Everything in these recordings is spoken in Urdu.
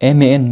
MAN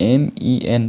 MEN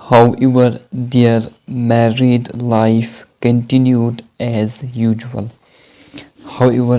However, their married life continued as usual. However,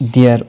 their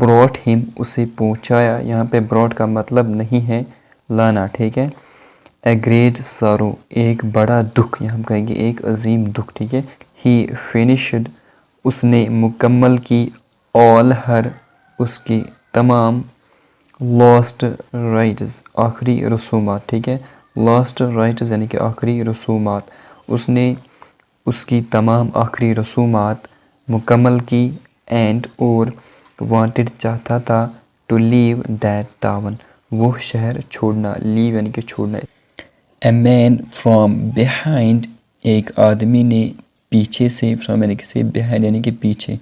brought him اسے پہنچایا. یہاں پہ brought کا مطلب نہیں ہے لانا, ٹھیک ہے. a great sorrow ایک بڑا دکھ, یہاں ہم کہیں گے ایک عظیم دکھ, ٹھیک ہے. he finished اس نے مکمل کی, all her اس کی تمام, lost rights آخری رسومات, ٹھیک ہے. lost rights یعنی کہ آخری رسومات, اس نے اس کی تمام آخری رسومات مکمل کی. and اور wanted چاہتا تھا, to leave that town وہ شہر چھوڑنا, leave یعنی کہ چھوڑنا. a man from behind ایک آدمی نے پیچھے سے, from یعنی کہ سے, behind یعنی کہ پیچھے,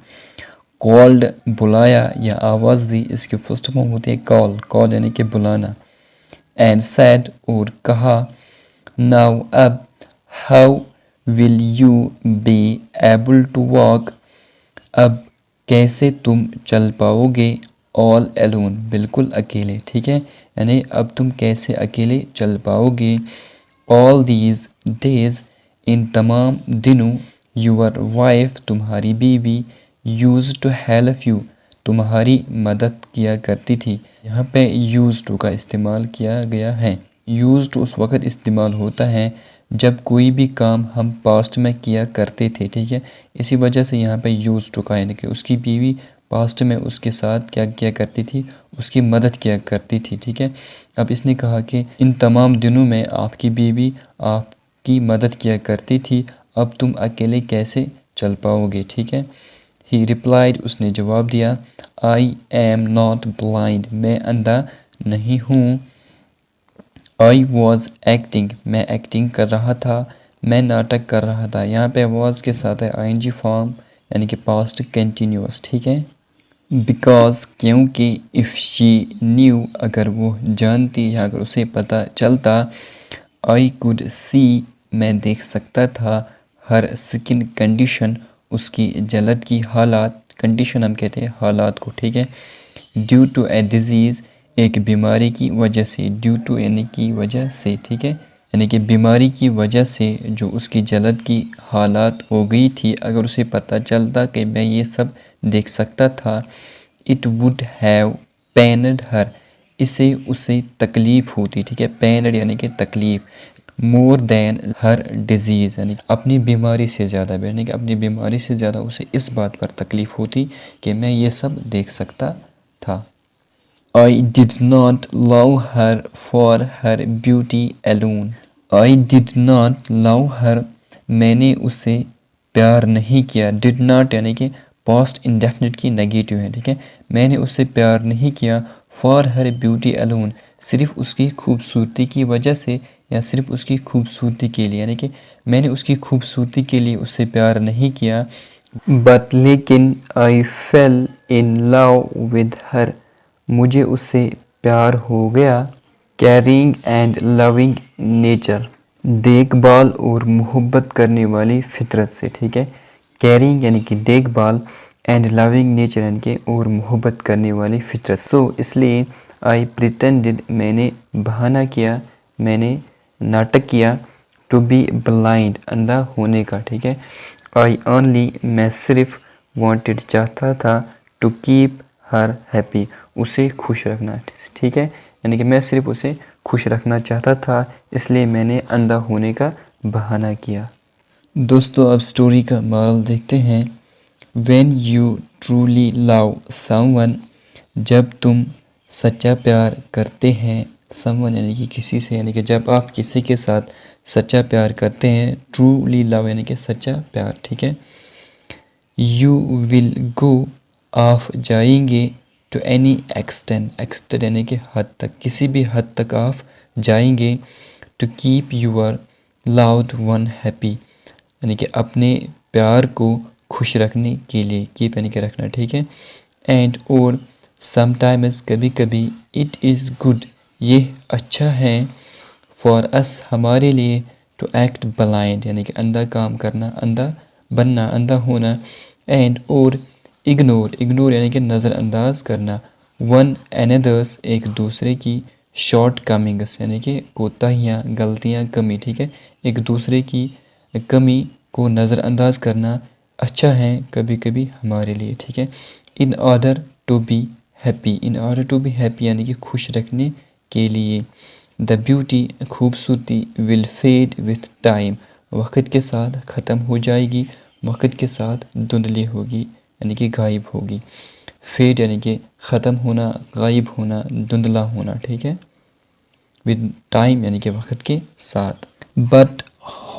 called بلایا یا آواز دی, اس کی فرسٹ فارم ہوتی ہے call یعنی کہ بلانا. and said اور کہا, now اب, how will you be able to walk اب کیسے تم چل پاؤ گے, all alone بالکل اکیلے, ٹھیک ہے. یعنی اب تم کیسے اکیلے چل پاؤ گے. all these days ان تمام دنوں, your wife تمہاری بیوی, used to help you تمہاری مدد کیا کرتی تھی. یہاں پہ used to کا استعمال کیا گیا ہے. used to اس وقت استعمال ہوتا ہے جب کوئی بھی کام ہم پاسٹ میں کیا کرتے تھے, ٹھیک ہے. اسی وجہ سے یہاں پہ used to کا, یعنی کہ اس کی بیوی پاسٹ میں اس کے ساتھ کیا کیا کرتی تھی, اس کی مدد کیا کرتی تھی, ٹھیک ہے. اب اس نے کہا کہ ان تمام دنوں میں آپ کی بیوی آپ کی مدد کیا کرتی تھی, اب تم اکیلے کیسے چل پاؤ گے, ٹھیک ہے. he replied اس نے جواب دیا, I am not blind میں اندھا نہیں ہوں. I was acting میں ایکٹنگ کر رہا تھا, میں ناٹک کر رہا تھا. یہاں پہ was کے ساتھ ہے ing فارم یعنی کہ past continuous, ٹھیک ہے. because کیونکہ if she knew اگر وہ جانتی یا اگر اسے پتہ چلتا, I could see میں دیکھ سکتا تھا, her skin condition اس کی جلد کی حالات, کنڈیشن ہم کہتے ہیں حالات کو, ٹھیک ہے. due to a disease ایک بیماری کی وجہ سے, ڈیو ٹو یعنی کی وجہ سے, ٹھیک ہے. یعنی کہ بیماری کی وجہ سے جو اس کی جلد کی حالات ہو گئی تھی, اگر اسے پتہ چلتا کہ میں یہ سب دیکھ سکتا تھا, it would have pained her اسے تکلیف ہوتی, ٹھیک ہے. pained یعنی کہ تکلیف, more than her disease یعنی اپنی بیماری سے زیادہ, یعنی کہ اپنی بیماری سے زیادہ اسے اس بات پر تکلیف ہوتی کہ میں یہ سب دیکھ سکتا تھا. I did not love her for her beauty alone. I did not love her میں نے اسے پیار نہیں کیا. did not یعنی کہ past indefinite کی نیگیٹو ہے, ٹھیک ہے. میں نے اسے پیار نہیں کیا for her beauty alone صرف اس کی خوبصورتی کی وجہ سے یا صرف اس کی خوبصورتی کے لیے, یعنی کہ میں نے اس کی خوبصورتی کے لیے اس سے پیار نہیں کیا. but لیکن I fell in love with her مجھے اس سے پیار ہو گیا. caring and loving nature دیکھ بھال اور محبت کرنے والی فطرت سے, ٹھیک ہے. caring یعنی کہ دیکھ بھال, and loving nature یعنی کہ اور محبت کرنے والی فطرت. so اس لیے I pretended میں نے بہانہ کیا, میں نے ناٹک کیا, to be blind اندھا ہونے کا, ٹھیک ہے. I only میں صرف wanted چاہتا تھا, to keep her happy اسے خوش رکھنا, ٹھیک ہے. یعنی کہ میں صرف اسے خوش رکھنا چاہتا تھا, اس لیے میں نے اندھا ہونے کا بہانہ کیا. دوستو اب سٹوری کا مورل دیکھتے ہیں. when you truly love someone جب تم سچا پیار کرتے ہیں, someone یعنی کہ کسی سے, یعنی کہ جب آپ کسی کے ساتھ سچا پیار کرتے ہیں, truly love یعنی کہ سچا پیار, ٹھیک ہے. you will go آپ جائیں گے, to any extent یعنی کہ حد تک, کسی بھی حد تک آپ جائیں گے, to keep your loved one happy یعنی کہ اپنے پیار کو خوش رکھنے کے لیے, keep یعنی کہ رکھنا, ٹھیک ہے. and اور sometimes کبھی کبھی, it is good یہ اچھا ہے, for us ہمارے لیے, to act blind یعنی کہ اندھا کام کرنا, اندھا بننا, اندھا ہونا. and اور اگنور یعنی کہ نظر انداز کرنا, one another's ایک دوسرے کی, شارٹ کمنگس یعنی کہ کوتاہیاں, غلطیاں, کمی, ٹھیک ہے. ایک دوسرے کی کمی کو نظر انداز کرنا اچھا ہے کبھی کبھی ہمارے لیے, ٹھیک ہے. in order to be happy, in order to be happy یعنی کہ خوش رکھنے کے لیے. the beauty خوبصورتی will fade with time وقت کے ساتھ ختم ہو جائے گی، وقت کے ساتھ دھندلی ہوگی یعنی کہ غائب ہوگی. فیڈ یعنی کہ ختم ہونا، غائب ہونا، دھندلا ہونا، ٹھیک ہے. with time یعنی کہ وقت کے ساتھ. but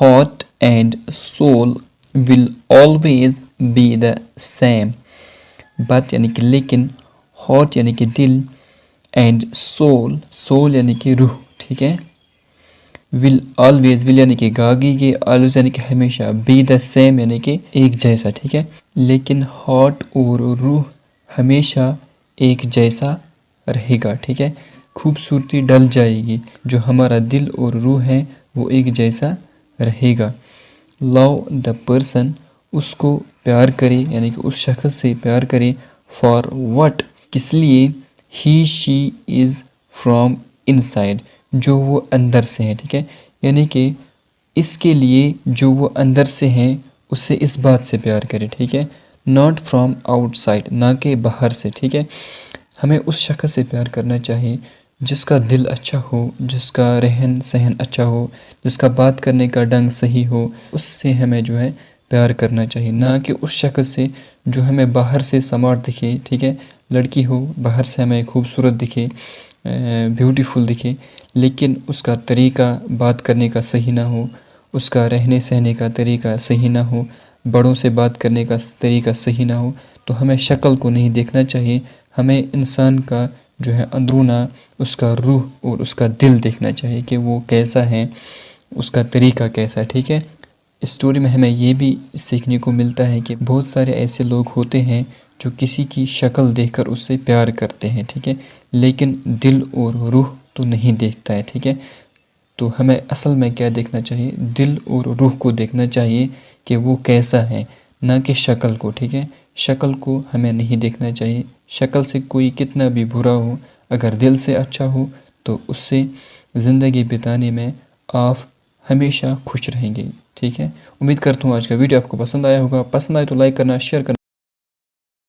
heart and soul will always be the same. but یعنی کہ لیکن، heart یعنی کہ دل، and soul یعنی کہ روح، ٹھیک ہے. will always یعنی کہ گاگی کے، always یعنی کہ ہمیشہ، be the same یعنی کہ ایک جیسا، ٹھیک ہے. لیکن heart اور روح ہمیشہ ایک جیسا رہے گا، ٹھیک ہے. خوبصورتی ڈل جائے گی، جو ہمارا دل اور روح ہے وہ ایک جیسا رہے گا. love the person اس کو پیار کرے یعنی کہ اس شخص سے پیار کرے. for what کس لیے. he she is from inside جو وہ اندر سے ہے، ٹھیک ہے. یعنی کہ اس کے لیے جو وہ اندر سے ہیں اسے اس بات سے پیار کرے، ٹھیک ہے. not from outside نہ کہ باہر سے، ٹھیک ہے. ہمیں اس شخص سے پیار کرنا چاہیے جس کا دل اچھا ہو، جس کا رہن سہن اچھا ہو، جس کا بات کرنے کا ڈھنگ صحیح ہو. اس سے ہمیں جو ہے پیار کرنا چاہیے، نہ کہ اس شخص سے جو ہمیں باہر سے سمارٹ دکھے، ٹھیک ہے. لڑکی ہو باہر سے ہمیں خوبصورت دکھے، بیوٹیفل دکھے، لیکن اس کا طریقہ بات کرنے کا صحیح نہ ہو، اس کا رہنے سہنے کا طریقہ صحیح نہ ہو، بڑوں سے بات کرنے کا طریقہ صحیح نہ ہو، تو ہمیں شکل کو نہیں دیکھنا چاہیے. ہمیں انسان کا جو ہے اندرونہ، اس کا روح اور اس کا دل دیکھنا چاہیے کہ وہ کیسا ہے، اس کا طریقہ کیسا ہے، ٹھیک ہے. اس سٹوری میں ہمیں یہ بھی سیکھنے کو ملتا ہے کہ بہت سارے ایسے لوگ ہوتے ہیں جو کسی کی شکل دیکھ کر اس سے پیار کرتے ہیں، ٹھیک ہے، لیکن دل اور روح تو نہیں دیکھتا ہے، ٹھیک ہے. تو ہمیں اصل میں کیا دیکھنا چاہیے، دل اور روح کو دیکھنا چاہیے کہ وہ کیسا ہے، نہ کہ شکل کو، ٹھیک ہے. شکل کو ہمیں نہیں دیکھنا چاہیے. شکل سے کوئی کتنا بھی برا ہو، اگر دل سے اچھا ہو تو اس سے زندگی بتانے میں آپ ہمیشہ خوش رہیں گے، ٹھیک ہے. امید کرتا ہوں آج کا ویڈیو آپ کو پسند آیا ہوگا. پسند آئے تو لائک کرنا، شیئر کرنا.